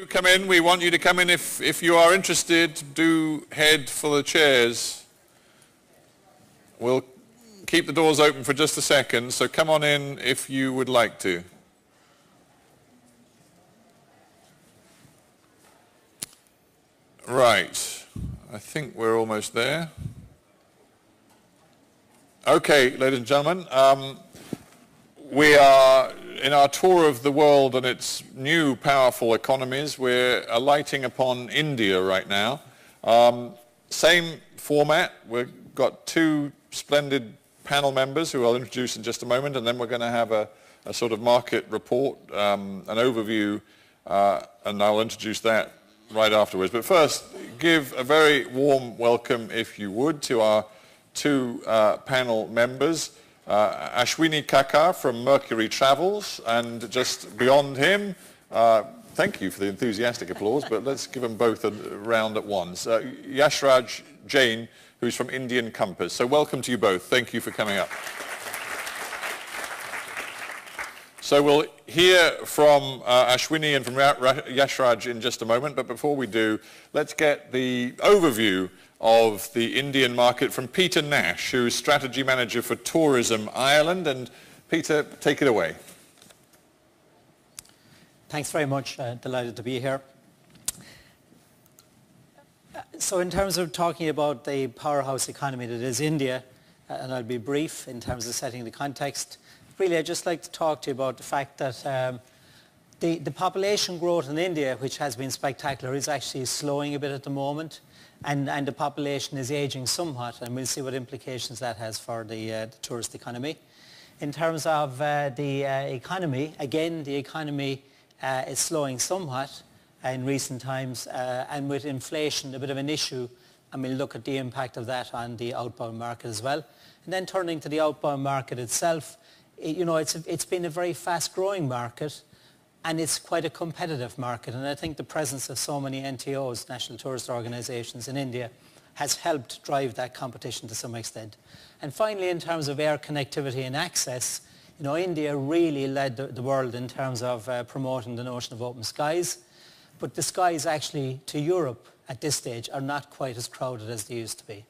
Come in. We want you to come in. If you are interested, do head for the chairs. We'll keep the doors open for just a second, so come on in if you would like to. Right. I think we're almost there. Okay, ladies and gentlemen, we are in our tour of the world and its new powerful economies. We're alighting upon India right now. Same format. We've got two splendid panel members who I'll introduce in just a moment, and then we're going to have a sort of market report, an overview, and I'll introduce that right afterwards. But first, give a very warm welcome, if you would, to our two panel members. Ashwini Kakkar from Mercury Travels, and just beyond him, thank you for the enthusiastic applause, but let's give them both a round at once. Yashraj Jain, who's from Indian Compass. So welcome to you both. Thank you for coming up. So we'll hear from Ashwini and from Yashraj in just a moment, but before we do, let's get the overview of the Indian market from Peter Nash, who's Strategy Manager for Tourism Ireland. And Peter, take it away. Thanks very much. Delighted to be here. So in terms of talking about the powerhouse economy that is India, and I'll be brief in terms of setting the context, really I'd just like to talk to you about the fact that the population growth in India, which has been spectacular, is actually slowing a bit at the moment. And the population is aging somewhat, and we'll see what implications that has for the tourist economy. In terms of the economy, again, the economy is slowing somewhat in recent times, and with inflation a bit of an issue, and we'll look at the impact of that on the outbound market as well. And then turning to the outbound market itself, it's been a very fast-growing market, and it's quite a competitive market, and I think the presence of so many NTOs, National Tourist Organisations in India, has helped drive that competition to some extent. And finally, in terms of air connectivity and access, India really led the world in terms of promoting the notion of open skies, but the skies actually to Europe at this stage are not quite as crowded as they used to be.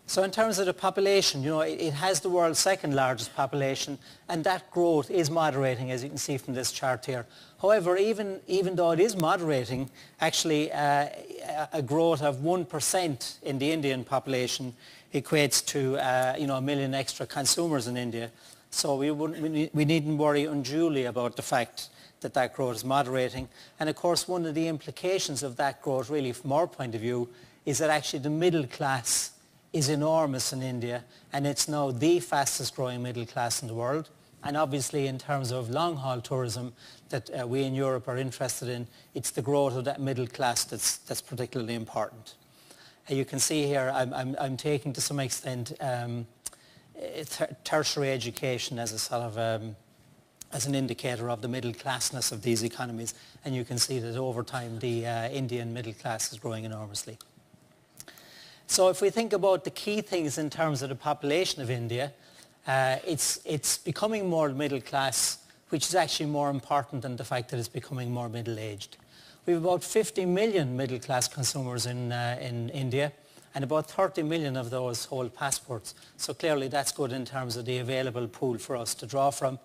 So in terms of the population, it has the world's second largest population, and that growth is moderating, as you can see from this chart here. However, even though it is moderating, actually a growth of 1% in the Indian population equates to 1 million extra consumers in India. So we needn't worry unduly about the fact that growth is moderating. And of course, one of the implications of that growth, really from our point of view, is that actually the middle class is enormous in India, and it's now the fastest growing middle class in the world. And obviously in terms of long-haul tourism that we in Europe are interested in, it's the growth of that middle class that's particularly important. You can see here I'm taking to some extent tertiary education as a sort of as an indicator of the middle classness of these economies, and you can see that over time the Indian middle class is growing enormously. So if we think about the key things in terms of the population of India, it's becoming more middle class, which is actually more important than the fact that it's becoming more middle-aged. We have about 50 million middle-class consumers in India, and about 30 million of those hold passports. So clearly that's good in terms of the available pool for us to draw from.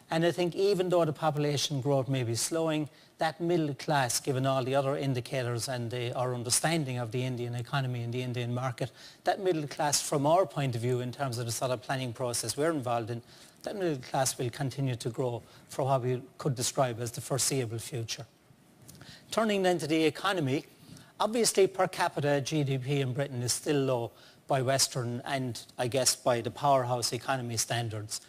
And I think even though the population growth may be slowing, that middle class, given all the other indicators and our understanding of the Indian economy and the Indian market, that middle class from our point of view in terms of the sort of planning process we're involved in, that middle class will continue to grow for what we could describe as the foreseeable future. Turning then to the economy, obviously per capita GDP in Britain is still low by Western and I guess by the powerhouse economy standards.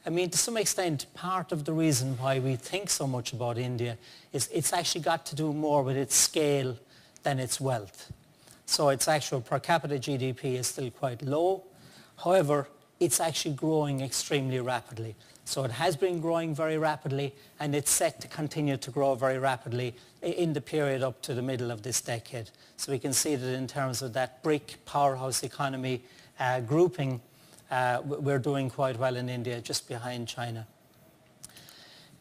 I mean, to some extent, part of the reason why we think so much about India is it's actually got to do more with its scale than its wealth. So its actual per capita GDP is still quite low. However, it's actually growing extremely rapidly. So it has been growing very rapidly, and it's set to continue to grow very rapidly in the period up to the middle of this decade. So we can see that in terms of that BRIC powerhouse economy grouping, we're doing quite well in India, just behind China.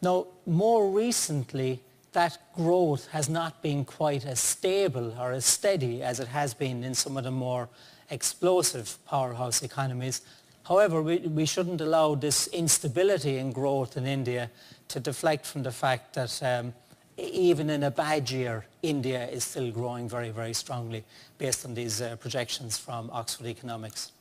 Now, more recently, that growth has not been quite as stable or as steady as it has been in some of the more explosive powerhouse economies. However, we shouldn't allow this instability in growth in India to deflect from the fact that even in a bad year, India is still growing very, very strongly based on these projections from Oxford Economics.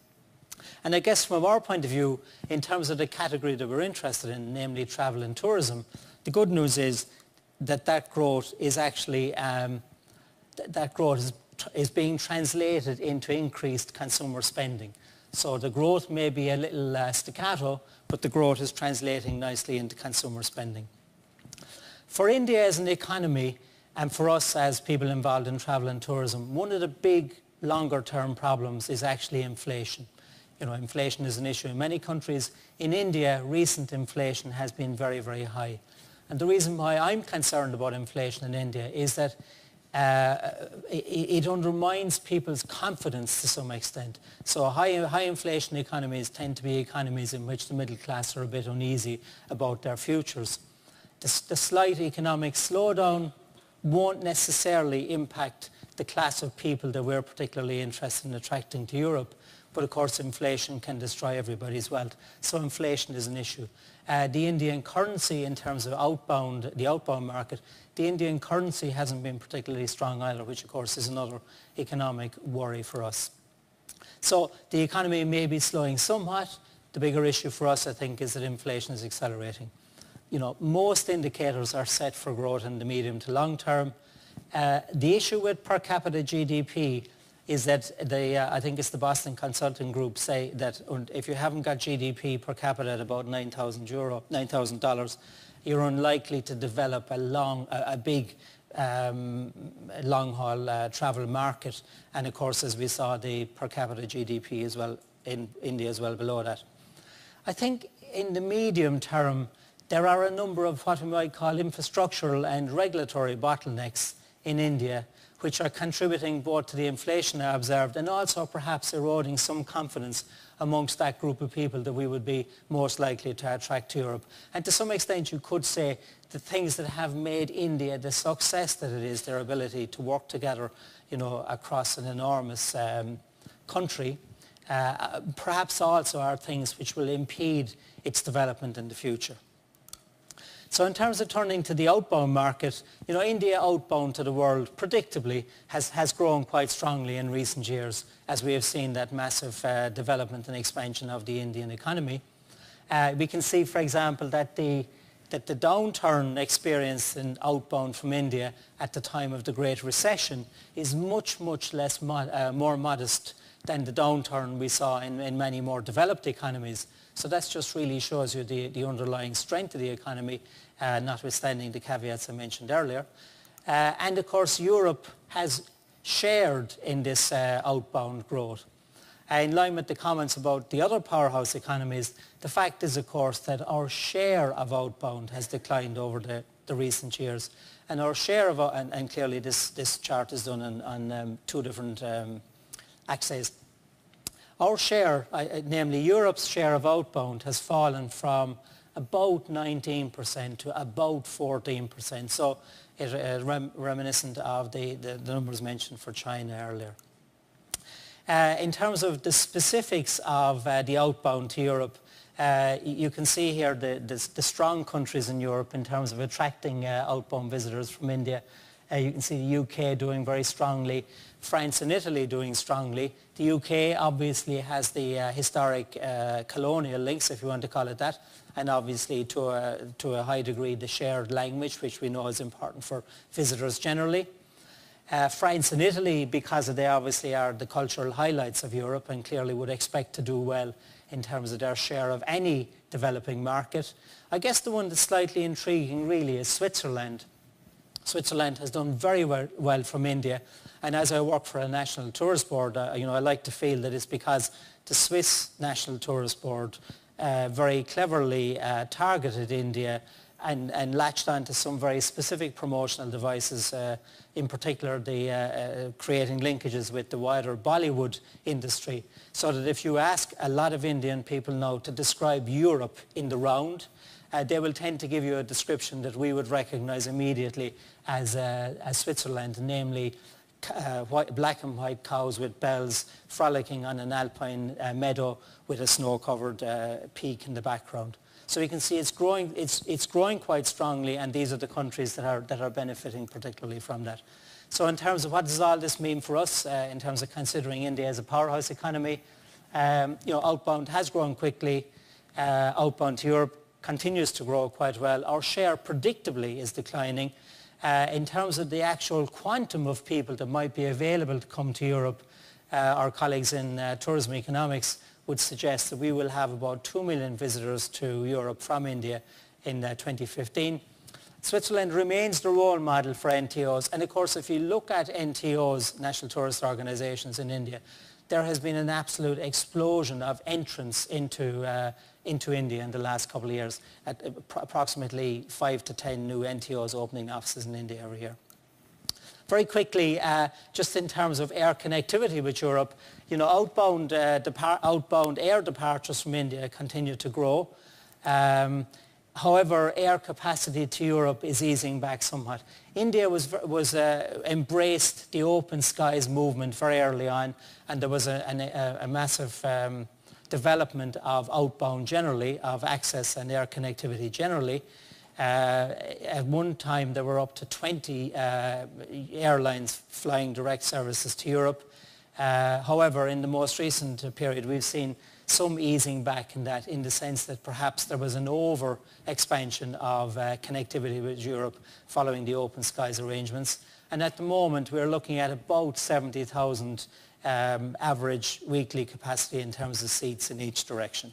And I guess from our point of view, in terms of the category that we're interested in, namely travel and tourism, the good news is that growth is actually, that growth is being translated into increased consumer spending. So the growth may be a little staccato, but the growth is translating nicely into consumer spending. For India as an economy, and for us as people involved in travel and tourism, one of the big longer term problems is actually inflation. You know, inflation is an issue in many countries. In India, recent inflation has been very, very high. And the reason why I'm concerned about inflation in India is that it undermines people's confidence to some extent. So high inflation economies tend to be economies in which the middle class are a bit uneasy about their futures. The slight economic slowdown won't necessarily impact the class of people that we're particularly interested in attracting to Europe. But of course, inflation can destroy everybody's wealth. So inflation is an issue. The Indian currency in terms of the outbound market, the Indian currency hasn't been particularly strong either, which of course is another economic worry for us. So the economy may be slowing somewhat. The bigger issue for us, I think, is that inflation is accelerating. You know, most indicators are set for growth in the medium to long term. The issue with per capita GDP is that I think it's the Boston Consulting Group say that if you haven't got GDP per capita at about $9,000, you're unlikely to develop a big long-haul travel market. And of course, as we saw, the per capita GDP as well in India as well below that. I think in the medium term, there are a number of what we might call infrastructural and regulatory bottlenecks in India, which are contributing both to the inflation I observed and also perhaps eroding some confidence amongst that group of people that we would be most likely to attract to Europe. And to some extent, you could say the things that have made India the success that it is, their ability to work together, you know, across an enormous country, perhaps also are things which will impede its development in the future. So in terms of turning to the outbound market, you know, India outbound to the world predictably has grown quite strongly in recent years as we have seen that massive development and expansion of the Indian economy. We can see, for example, that the downturn experienced in outbound from India at the time of the Great Recession is much, much less more modest than the downturn we saw in many more developed economies. So that just really shows you the underlying strength of the economy, notwithstanding the caveats I mentioned earlier. And of course, Europe has shared in this outbound growth. In line with the comments about the other powerhouse economies, the fact is, of course, that our share of outbound has declined over the recent years. And our share of, and clearly this chart is done on two different axes. Our share, namely Europe's share of outbound, has fallen from about 19% to about 14%. So it's reminiscent of the numbers mentioned for China earlier. In terms of the specifics of the outbound to Europe, you can see here the strong countries in Europe in terms of attracting outbound visitors from India. You can see the UK doing very strongly, France and Italy doing strongly. The UK obviously has the historic colonial links, if you want to call it that, and obviously to a high degree the shared language, which we know is important for visitors generally. France and Italy, because they obviously are the cultural highlights of Europe and clearly would expect to do well in terms of their share of any developing market. I guess the one that's slightly intriguing really is Switzerland. Switzerland has done very well from India, and as I work for a national tourist board, you know, I like to feel that it's because the Swiss National Tourist Board very cleverly targeted India and latched onto some very specific promotional devices, in particular the creating linkages with the wider Bollywood industry, so that if you ask a lot of Indian people now to describe Europe in the round, they will tend to give you a description that we would recognize immediately as Switzerland, namely black and white cows with bells frolicking on an alpine meadow with a snow-covered peak in the background. So you can see it's growing quite strongly, and these are the countries that are benefiting particularly from that. So in terms of what does all this mean for us, in terms of considering India as a powerhouse economy, outbound has grown quickly. Outbound to Europe continues to grow quite well. Our share predictably is declining. In terms of the actual quantum of people that might be available to come to Europe, our colleagues in tourism economics would suggest that we will have about 2 million visitors to Europe from India in 2015. Switzerland remains the role model for NTOs, and of course if you look at NTOs, National Tourist Organizations in India, there has been an absolute explosion of entrance into India in the last couple of years, at approximately 5 to 10 new NTOs opening offices in India every year. Very quickly, just in terms of air connectivity with Europe, outbound air departures from India continue to grow. However, air capacity to Europe is easing back somewhat. India embraced the open skies movement very early on, and there was a massive development of outbound generally, of access and air connectivity generally. At one time there were up to 20 airlines flying direct services to Europe. However, in the most recent period we've seen some easing back in that, in the sense that perhaps there was an over-expansion of connectivity with Europe following the open skies arrangements. And at the moment we're looking at about 70,000 average weekly capacity in terms of seats in each direction.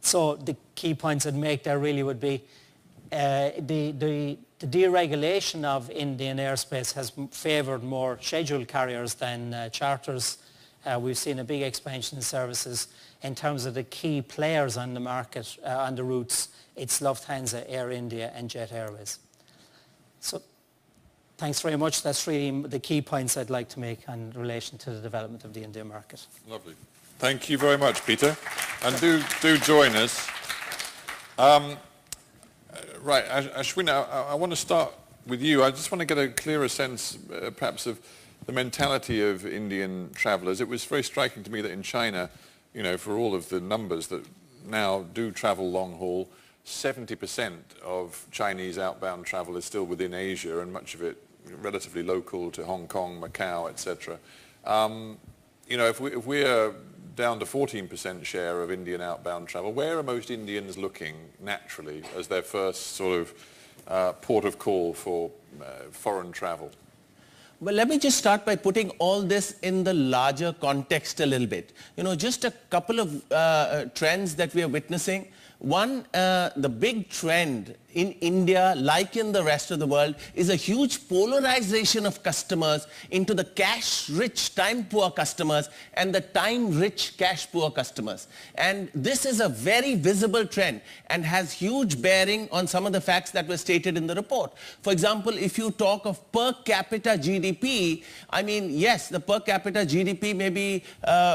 So the key points I'd make there really would be the deregulation of Indian airspace has favoured more scheduled carriers than charters. We've seen a big expansion in services. In terms of the key players on the market, on the routes, it's Lufthansa, Air India and Jet Airways. So thanks very much. That's really the key points I'd like to make in relation to the development of the Indian market. Lovely. Thank you very much, Peter. And do join us. Right, Ashwini, I want to start with you. I just want to get a clearer sense, perhaps, of the mentality of Indian travellers. It was very striking to me that in China, for all of the numbers that now do travel long haul, 70% of Chinese outbound travel is still within Asia, and much of it relatively local to Hong Kong, Macau, etc. If we're down to 14% share of Indian outbound travel, where are most Indians looking naturally as their first sort of port of call for foreign travel? Well, let me just start by putting all this in the larger context a little bit. Just a couple of trends that we are witnessing. One, the big trend in India, like in the rest of the world, is a huge polarization of customers into the cash-rich, time-poor customers and the time-rich, cash-poor customers. And this is a very visible trend and has huge bearing on some of the facts that were stated in the report. For example, if you talk of per capita GDP, I mean, yes, the per capita GDP may be,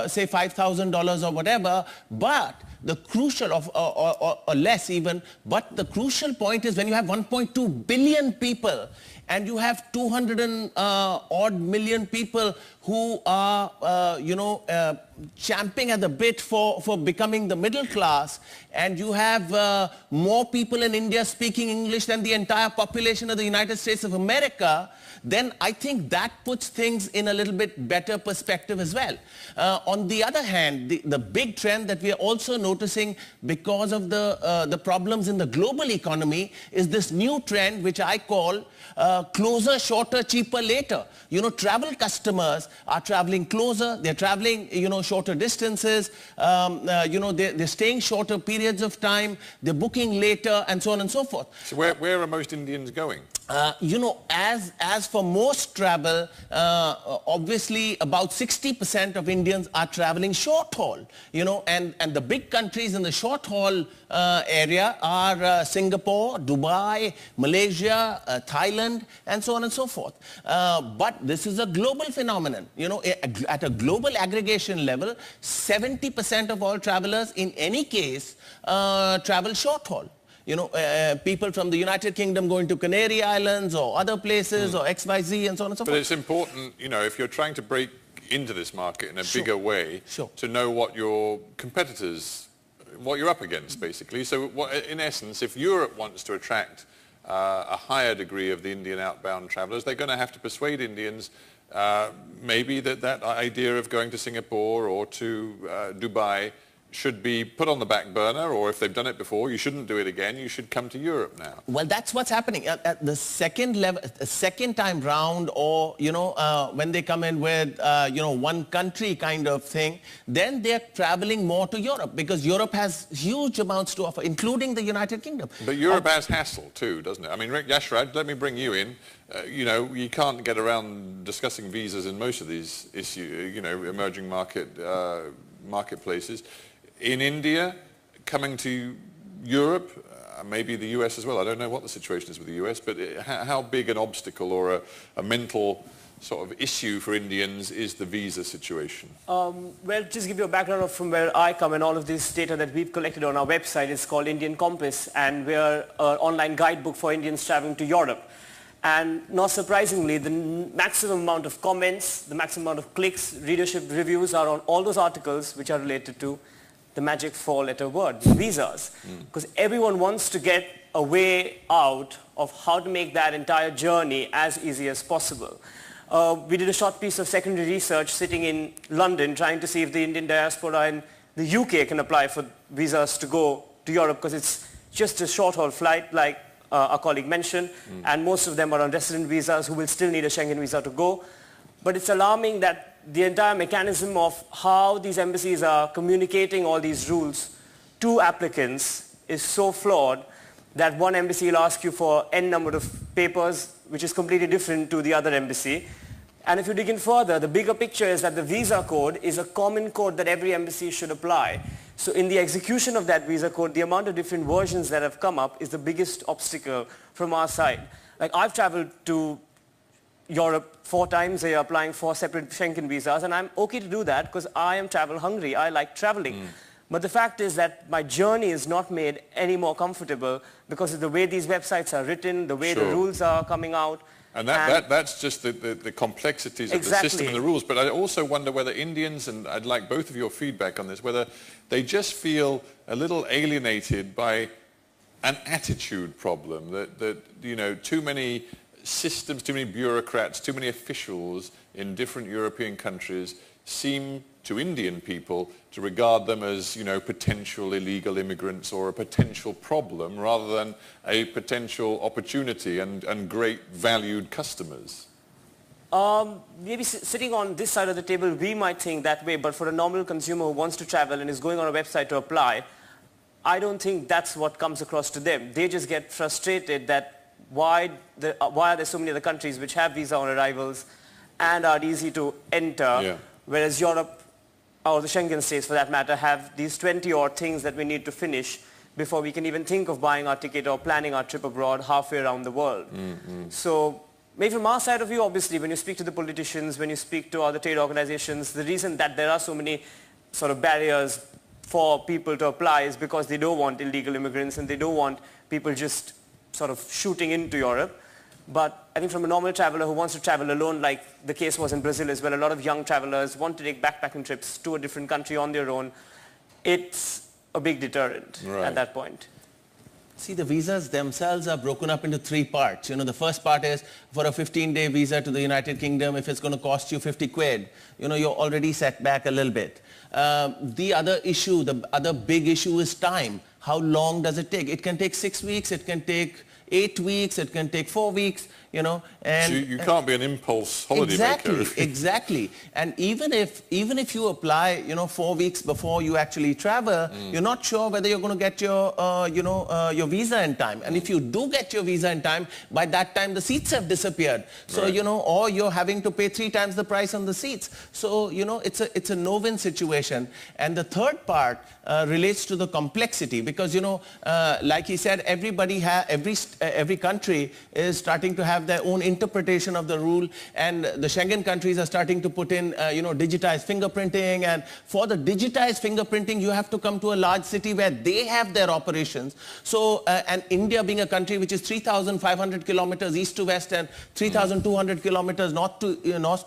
say, $5,000 or whatever, but the crucial, or less even, but the crucial point is when you have 1.2 billion people and you have 200 and odd million people who are, champing at the bit for becoming the middle class, and you have more people in India speaking English than the entire population of the United States of America, then I think that puts things in a little bit better perspective as well. On the other hand, the big trend that we are also noticing because of the problems in the global economy is this new trend which I call closer, shorter, cheaper, later. Travel customers are traveling closer, they're traveling, shorter distances, they're staying shorter periods of time, they're booking later, and so on and so forth. So where are most Indians going? You know, as for most travel, obviously about 60% of Indians are traveling short haul, you know, and the big countries in the short haul area are Singapore, Dubai, Malaysia, Thailand, and so on and so forth. But this is a global phenomenon, you know, at a global aggregation level, 70% of all travelers in any case travel short haul. You know, people from the United Kingdom going to Canary Islands or other places or XYZ and so on and so forth. But it's important, you know, if you're trying to break into this market in a bigger way, to know what your competitors, what you're up against, basically. So in essence, if Europe wants to attract a higher degree of the Indian outbound travelers, they're going to have to persuade Indians maybe that idea of going to Singapore or to Dubai should be put on the back burner, or if they've done it before, you shouldn't do it again. You should come to Europe now. Well, that's what's happening at the second level, second time round, or you know, when they come in with you know, one country kind of thing, then they're traveling more to Europe because Europe has huge amounts to offer, including the United Kingdom. But Europe has hassle too, doesn't it? I mean, Yashraj, let me bring you in. You know, you can't get around discussing visas in most of these you know, emerging marketplaces. In India, coming to Europe, maybe the US as well, I don't know what the situation is with the US, but how big an obstacle or a mental sort of issue for Indians is the visa situation? Well, just give you a background of from where I come, and all of this data that we've collected on our website is called Indian Compass, and we're an online guidebook for Indians traveling to Europe. And not surprisingly, the maximum amount of comments, the maximum amount of clicks, readership reviews are on all those articles which are related to the magic four-letter word, visas. Because everyone wants to get a way out of how to make that entire journey as easy as possible. We did a short piece of secondary research sitting in London trying to see if the Indian diaspora in the UK can apply for visas to go to Europe, because it's just a short-haul flight like our colleague mentioned, and most of them are on resident visas who will still need a Schengen visa to go. But it's alarming that the entire mechanism of how these embassies are communicating all these rules to applicants is so flawed that one embassy will ask you for N number of papers, which is completely different to the other embassy. And if you dig in further, the bigger picture is that the visa code is a common code that every embassy should apply. So in the execution of that visa code, the amount of different versions that have come up is the biggest obstacle from our side. Like, I've traveled to Europe 4 times a year applying for separate Schengen visas, and I'm okay to do that because I am travel hungry. I like traveling. But the fact is that my journey is not made any more comfortable because of the way these websites are written, the way the rules are coming out. And that's just the complexities of the system and the rules. But I also wonder whether Indians, and I'd like both of your feedback on this, whether they just feel a little alienated by an attitude problem, that you know, too many systems, too many bureaucrats, too many officials in different European countries seem to Indian people to regard them as, you know, potential illegal immigrants or a potential problem rather than a potential opportunity and great valued customers. Maybe sitting on this side of the table, we might think that way, but for a normal consumer who wants to travel and is going on a website to apply, I don't think that's what comes across to them. They just get frustrated that why are there so many other countries which have visa on arrivals and are easy to enter, whereas Europe, or the Schengen states for that matter, have these 20-odd things that we need to finish before we can even think of buying our ticket or planning our trip abroad halfway around the world. So maybe from our side of view, obviously, when you speak to the politicians, when you speak to other trade organizations, the reason that there are so many sort of barriers for people to apply is because they don't want illegal immigrants and they don't want people just sort of shooting into Europe. But I think from a normal traveler who wants to travel alone, like the case was in Brazil as well, a lot of young travelers want to take backpacking trips to a different country on their own. It's a big deterrent at that point. See, the visas themselves are broken up into 3 parts. You know, the first part is for a 15-day visa to the United Kingdom, if it's going to cost you 50 quid, you know, you're already set back a little bit. The other issue, the other big issue is time. How long does it take? It can take 6 weeks, it can take 8 weeks, it can take 4 weeks. you know. And so you can't be an impulse holiday maker. Exactly. And even if you apply, 4 weeks before you actually travel, you're not sure whether you're going to get your, your visa in time. And if you do get your visa in time, by that time the seats have disappeared. So, right. Or you're having to pay 3 times the price on the seats. So, it's a no-win situation. And the third part relates to the complexity because, like he said, every country is starting to have their own interpretation of the rule, and the Schengen countries are starting to put in, digitized fingerprinting, and for the digitized fingerprinting, you have to come to a large city where they have their operations. So, and India being a country which is 3,500 kilometers east to west and 3,200 kilometers north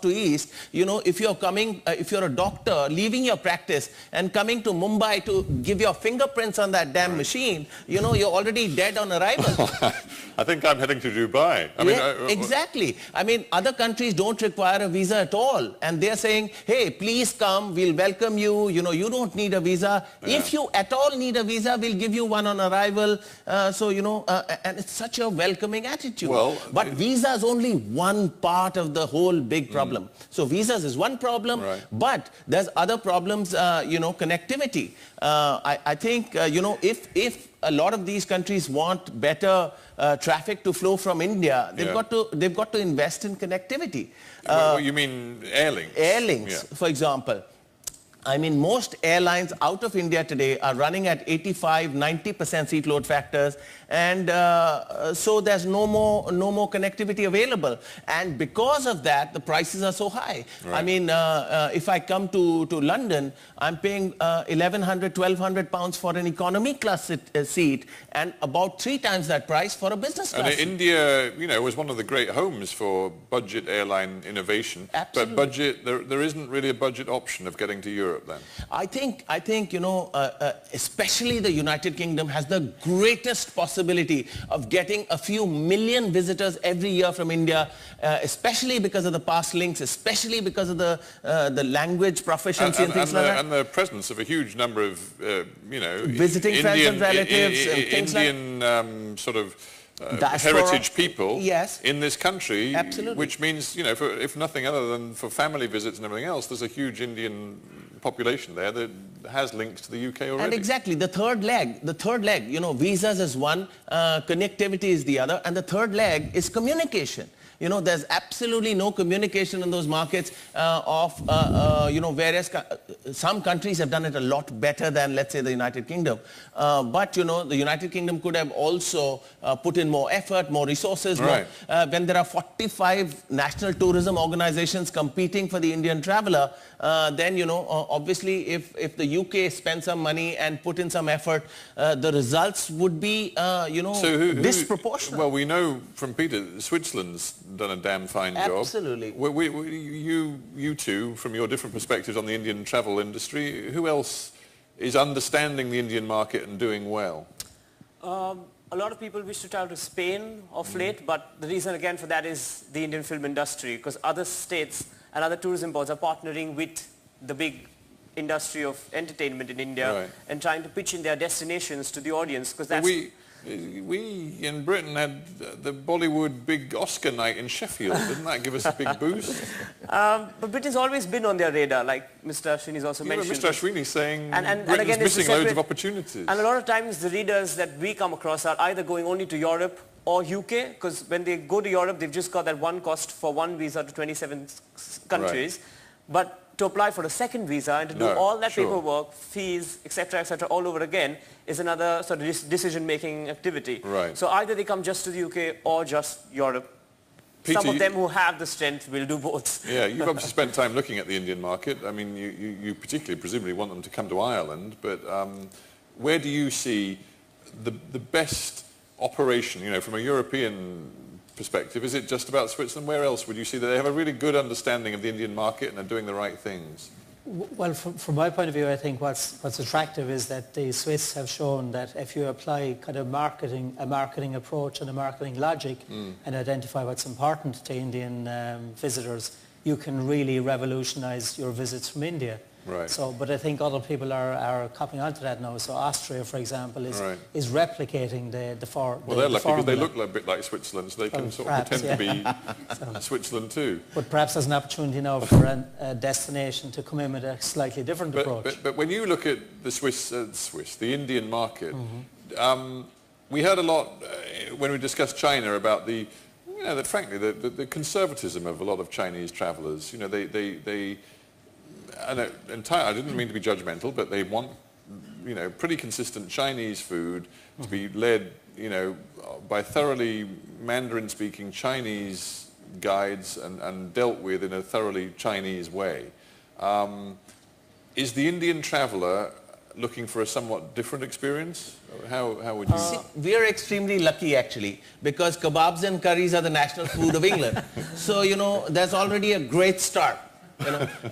to east, if you're coming, if you're a doctor leaving your practice and coming to Mumbai to give your fingerprints on that damn machine, you're already dead on arrival. I think I'm heading to Dubai. Exactly. I mean, other countries don't require a visa at all. And they're saying, hey, please come, we'll welcome you. You don't need a visa. Yeah. If you at all need a visa, we'll give you one on arrival. And it's such a welcoming attitude. Well, but visa is only one part of the whole big problem. So visas is one problem, right. But there's other problems, connectivity. I think, if a lot of these countries want better traffic to flow from India, they've got to invest in connectivity. You mean airlinks? Airlinks, for example. I mean, most airlines out of India today are running at 85-90% seat load factors, and so there's no more connectivity available. And because of that, the prices are so high. Right. I mean, if I come to London, I'm paying 1,100, 1,200 pounds for an economy class seat, and about 3 times that price for a business class. And India, was one of the great homes for budget airline innovation. Absolutely. But budget, there isn't really a budget option of getting to Europe. Then? I think especially the United Kingdom has the greatest possibility of getting a few million visitors every year from India, especially because of the past links, especially because of the language proficiency and things like that. And the presence of a huge number of, visiting friends and relatives, and things Indian sort of diaspora, heritage people in this country. Absolutely. Which means, if nothing other than for family visits and everything else, there's a huge Indian population there that has links to the UK already. And exactly, the third leg, visas is one, connectivity is the other, and the third leg is communication. There's absolutely no communication in those markets various, some countries have done it a lot better than, let's say, the United Kingdom. But, the United Kingdom could have also put in more effort, more resources. Right. When there are 45 national tourism organizations competing for the Indian traveler, then, obviously, if the UK spent some money and put in some effort, the results would be, disproportionate. Well, we know from Peter, Switzerland's done a damn fine job. Absolutely. You two, from your different perspectives on the Indian travel industry, who else is understanding the Indian market and doing well? A lot of people wish to travel to Spain of late, but the reason again for that is the Indian film industry, because other states and other tourism boards are partnering with the big industry of entertainment in India and trying to pitch in their destinations to the audience, because that's... We in Britain had the Bollywood big Oscar night in Sheffield. Didn't that give us a big boost? But Britain's always been on their radar, like Mr. Ashwini's also mentioned. Mr. Ashwini's saying and Britain's again, missing loads of opportunities. And a lot of times the readers that we come across are either going only to Europe or UK, because when they go to Europe, they've just got that one cost for one visa to 27 countries. Right. But to apply for a second visa and to do all that paperwork, fees, etc., all over again, is another sort of decision-making activity. Right. So either they come just to the UK or just Europe. Peter, some of them who have the strength will do both. Yeah, you've obviously spent time looking at the Indian market. I mean, you particularly presumably want them to come to Ireland, but where do you see the best operation, from a European perspective? Is it just about Switzerland? Where else would you see that they have a really good understanding of the Indian market and are doing the right things? Well, from my point of view, I think what's attractive is that the Swiss have shown that if you apply kind of a marketing approach and a marketing logic and identify what's important to Indian visitors, you can really revolutionize your visits from India. Right. So, but I think other people are copying onto that now. So Austria, for example, is replicating the Well, they're lucky because they look a bit like Switzerland, so they can sort of pretend to be Switzerland too. But perhaps there's an opportunity now for a destination to come in with a slightly different approach. But when you look at the the Indian market, we heard a lot when we discussed China about that frankly the conservatism of a lot of Chinese travellers. You know, I didn't mean to be judgmental, but they want, pretty consistent Chinese food to be led, by thoroughly Mandarin-speaking Chinese guides and dealt with in a thoroughly Chinese way. Is the Indian traveller looking for a somewhat different experience? How would you... See, we are extremely lucky actually, because kebabs and curries are the national food of England. So, there's already a great start.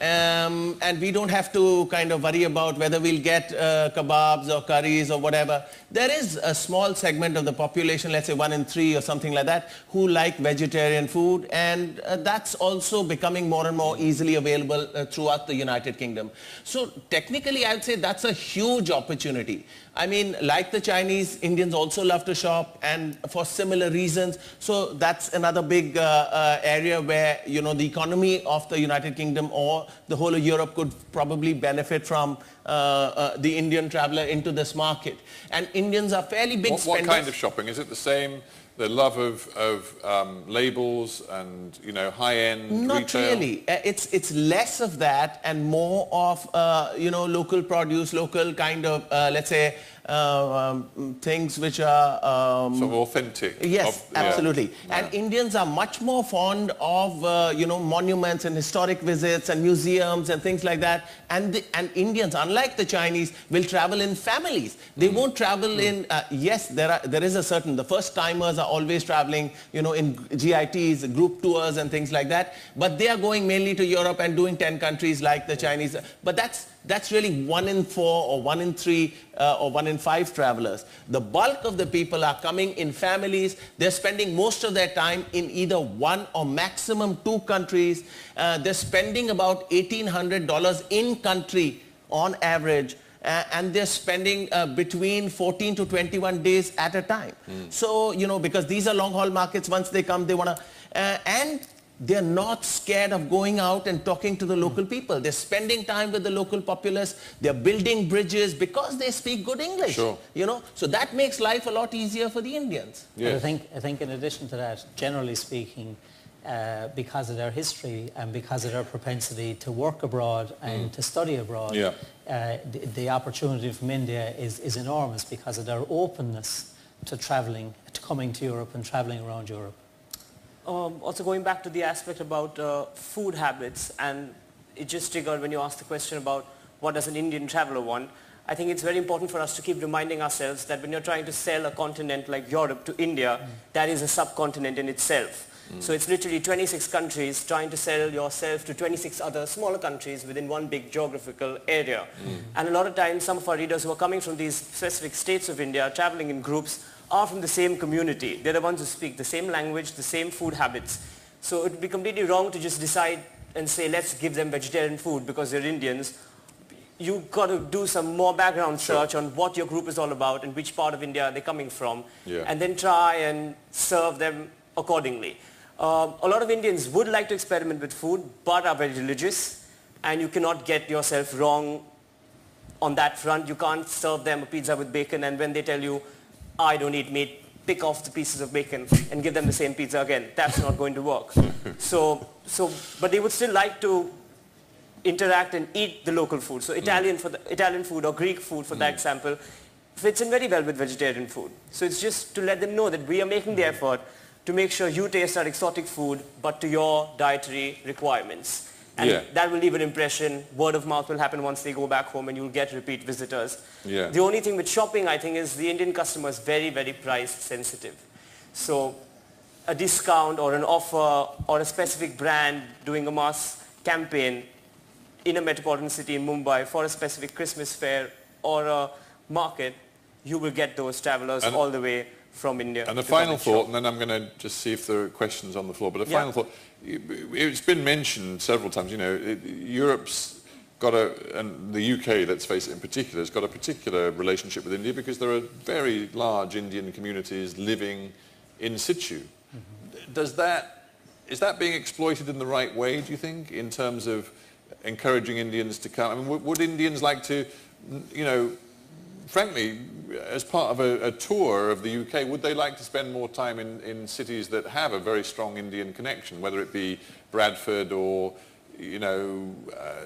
And we don't have to kind of worry about whether we'll get kebabs or curries or whatever. There is a small segment of the population, let's say 1 in 3 or something like that, who like vegetarian food, and that's also becoming more and more easily available throughout the United Kingdom. So technically I'd say that's a huge opportunity. I mean, like the Chinese, Indians also love to shop, and for similar reasons. So that's another big area where, the economy of the United Kingdom or the whole of Europe could probably benefit from the Indian traveler into this market. And Indians are fairly big spenders. What kind of shopping? Is it the same? The love of labels and, high-end retail? Not really. It's less of that and more of, local produce, local kind of, let's say, things which are... sort of authentic. Yes, absolutely. Yeah. And Indians are much more fond of, monuments and historic visits and museums and things like that. And Indians, unlike the Chinese, will travel in families. They won't travel in... yes, there is a certain... The first-timers are always traveling, in GITs, group tours and things like that. But they are going mainly to Europe and doing 10 countries like the Chinese. But that's really 1 in 4 or 1 in 3 or 1 in 5 travelers. The bulk of the people are coming in families. They're spending most of their time in either 1 or maximum 2 countries. They're spending about $1,800 in country on average. And they're spending between 14 to 21 days at a time. So, because these are long haul markets, once they come, they want to... and they're not scared of going out and talking to the local people. They're spending time with the local populace. They're building bridges because they speak good English. Sure. So that makes life a lot easier for the Indians. Yes. I think in addition to that, generally speaking, because of their history and because of their propensity to work abroad and to study abroad, the opportunity from India is enormous because of their openness to traveling, to coming to Europe and traveling around Europe. Also going back to the aspect about food habits, and it just triggered when you asked the question about what does an Indian traveler want. I think it's very important for us to keep reminding ourselves that when you're trying to sell a continent like Europe to India, that is a subcontinent in itself. So it's literally 26 countries trying to sell yourself to 26 other smaller countries within one big geographical area. And a lot of times some of our readers who are coming from these specific states of India, traveling in groups, are from the same community. They're the ones who speak the same language, the same food habits. So it would be completely wrong to just decide and say, let's give them vegetarian food because they're Indians. You've got to do some more background search on what your group is all about and which part of India they're coming from, and then try and serve them accordingly. A lot of Indians would like to experiment with food, but are very religious, and you cannot get yourself wrong on that front. You can't serve them a pizza with bacon, and when they tell you, I don't eat meat, pick off the pieces of bacon and give them the same pizza again. That's not going to work. But they would still like to interact and eat the local food. So Italian food or Greek food, for that example, fits in very well with vegetarian food. So it's just to let them know that we are making the effort to make sure you taste our exotic food, but to your dietary requirements. And that will leave an impression. Word of mouth will happen once they go back home, and you'll get repeat visitors. The only thing with shopping, I think, is the Indian customer is very, very price sensitive. So a discount or an offer or a specific brand doing a mass campaign in a metropolitan city in Mumbai for a specific Christmas fair or a market, you will get those travelers all the way from India. And the final thought, and then I'm going to just see if there are questions on the floor, but the final thought, it's been mentioned several times, Europe's and the UK, let's face it in particular, has got a particular relationship with India because there are very large Indian communities living in situ. Is that being exploited in the right way, do you think, in terms of encouraging Indians to come? I mean, would Indians like to, you know, frankly, as part of a tour of the UK, would they like to spend more time in cities that have a very strong Indian connection, whether it be Bradford or, you know,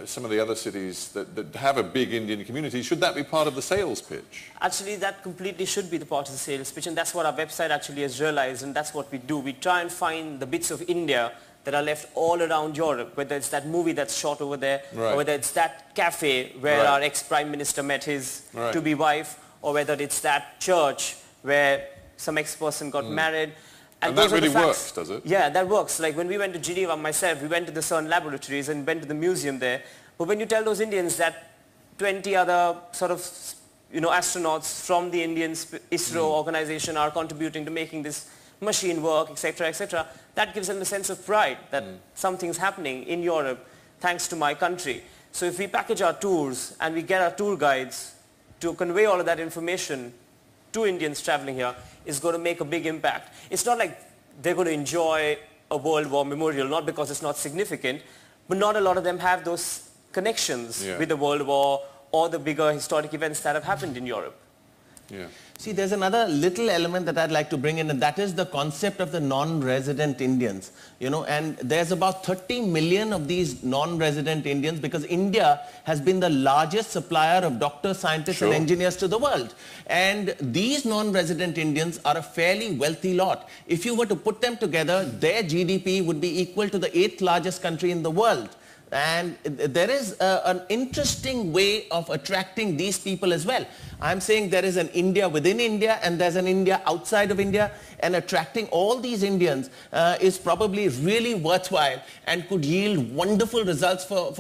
some of the other cities that have a big Indian community? Should that be part of the sales pitch? Actually, that completely should be the part of the sales pitch, and that's what our website actually has realized, and that's what we do. We try and find the bits of India that are left all around Europe, whether it's that movie that's shot over there, or whether it's that cafe where our ex-Prime Minister met his to-be wife, or whether it's that church where some ex-person got married. And that really works, does it? Yeah, that works. Like when we went to Geneva myself, we went to the CERN laboratories and went to the museum there. But when you tell those Indians that 20 other sort of, you know, astronauts from the Indian ISRO organization are contributing to making this machine work, etc., that gives them a sense of pride that something's happening in Europe thanks to my country. So if we package our tours and we get our tour guides to convey all of that information to Indians traveling here, is going to make a big impact. It's not like they're going to enjoy a World War memorial, not because it's not significant, but not a lot of them have those connections with the World War or the bigger historic events that have happened in Europe. Yeah. See, there's another little element that I'd like to bring in, and that is the concept of the non-resident Indians. You know, and there's about 30 million of these non-resident Indians because India has been the largest supplier of doctors, scientists and engineers to the world. And these non-resident Indians are a fairly wealthy lot. If you were to put them together, their GDP would be equal to the 8th largest country in the world. And there is an interesting way of attracting these people as well. I'm saying there is an India within India and there's an India outside of India, and attracting all these Indians is probably really worthwhile and could yield wonderful results for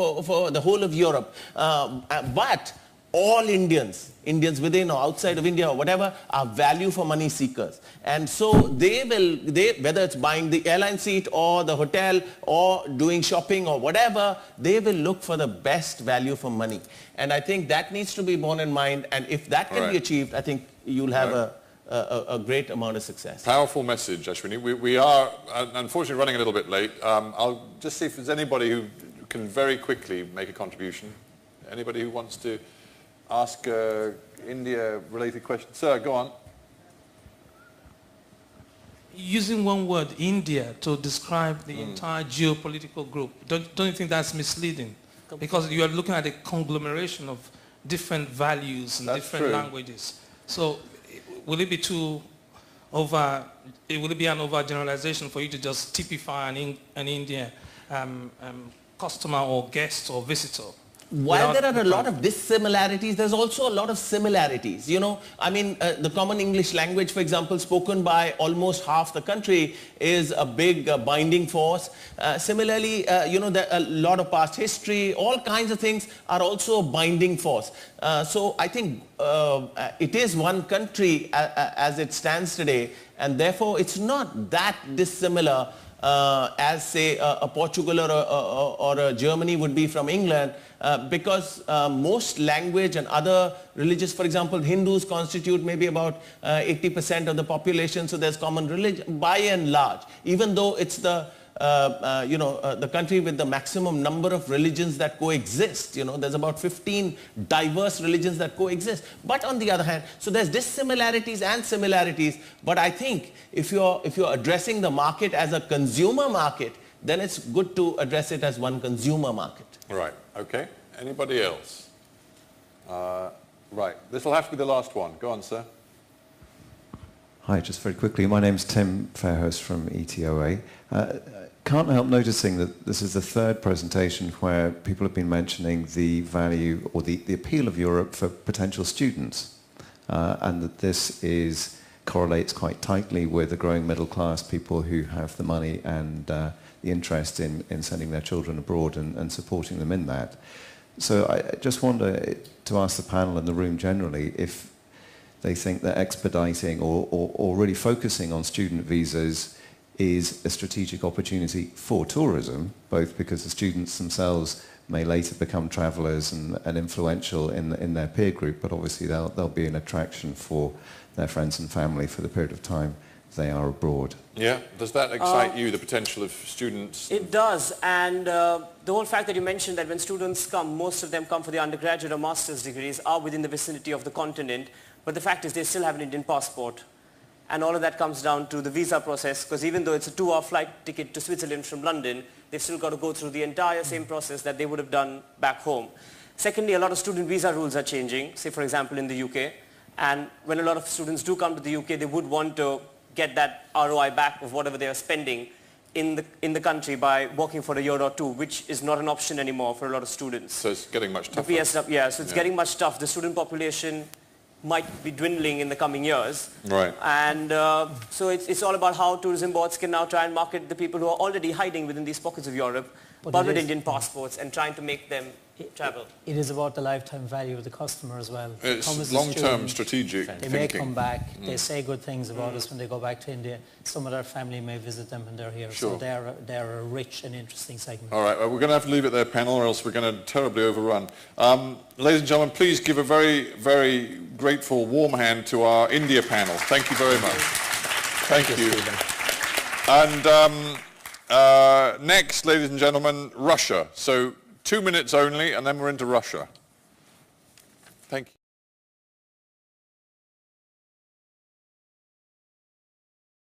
the whole of Europe. But all Indians within or outside of India or whatever, are value for money seekers. And so whether it's buying the airline seat or the hotel or doing shopping or whatever, they will look for the best value for money. And I think that needs to be borne in mind. And if that can be achieved, I think you'll have a great amount of success. Powerful message, Ashwini. We are unfortunately running a little bit late. I'll just see if there's anybody who can very quickly make a contribution. Anybody who wants to ask India-related questions. Sir, go on. Using one word, India, to describe the entire geopolitical group, don't you think that's misleading? Because you are looking at a conglomeration of different values and different languages. So will it be will it be an overgeneralization for you to just typify an Indian customer or guest or visitor? While there are a lot of dissimilarities, there's also a lot of similarities. You know, I mean, the common English language, for example, spoken by almost half the country is a big binding force. Similarly, you know, a lot of past history, all kinds of things are also a binding force. So I think it is one country as it stands today, and therefore it's not that dissimilar as, say, a Portugal or a Germany would be from England, because most language and other religious, for example, Hindus constitute maybe about 80% of the population, so there's common religion by and large, even though it's the the country with the maximum number of religions that coexist. You know, there's about 15 diverse religions that coexist. But on the other hand, so there's dissimilarities and similarities. But I think if you're addressing the market as a consumer market, then it's good to address it as one consumer market. Right. Okay. Anybody else? Right. This will have to be the last one. Go on, sir. Hi, just very quickly. My name's Tim Fairhurst from ETOA. Can't help noticing that this is the third presentation where people have been mentioning the value or the appeal of Europe for potential students, and that this correlates quite tightly with the growing middle class, people who have the money and the interest in sending their children abroad and supporting them in that. So I just wonder to ask the panel and the room generally if they think that expediting or really focusing on student visas is a strategic opportunity for tourism, both because the students themselves may later become travellers and influential in their peer group, but obviously they'll be an attraction for their friends and family for the period of time they are abroad. Yeah, does that excite you, the potential of students? It does, and the whole fact that you mentioned that when students come, most of them come for the undergraduate or master's degrees, are within the vicinity of the continent, but the fact is they still have an Indian passport. And all of that comes down to the visa process, because even though it's a 2-hour flight ticket to Switzerland from London, they've still got to go through the entire same process that they would have done back home. Secondly, a lot of student visa rules are changing, say for example in the UK, and when a lot of students do come to the UK, they would want to get that ROI back of whatever they are spending in the country by working for a year or two, which is not an option anymore for a lot of students. So it's getting much tougher. Yeah, so it's getting much tough. The student population might be dwindling in the coming years. Right. And so it's all about how tourism boards can now try and market the people who are already hiding within these pockets of Europe, but with Indian passports, and trying to make them travel. It is about the lifetime value of the customer as well. It's long-term strategic They thinking. may come back, they say good things about us when they go back to India. Some of their family may visit them when they're here. Sure. So they're a rich and interesting segment. All right, well, we're going to have to leave it there, panel, or else we're going to terribly overrun. Ladies and gentlemen, please give a very, very grateful, warm hand to our India panel. Thank you very much. Thank you. And next, ladies and gentlemen, Russia. So 2 minutes only, and then we're into Russia.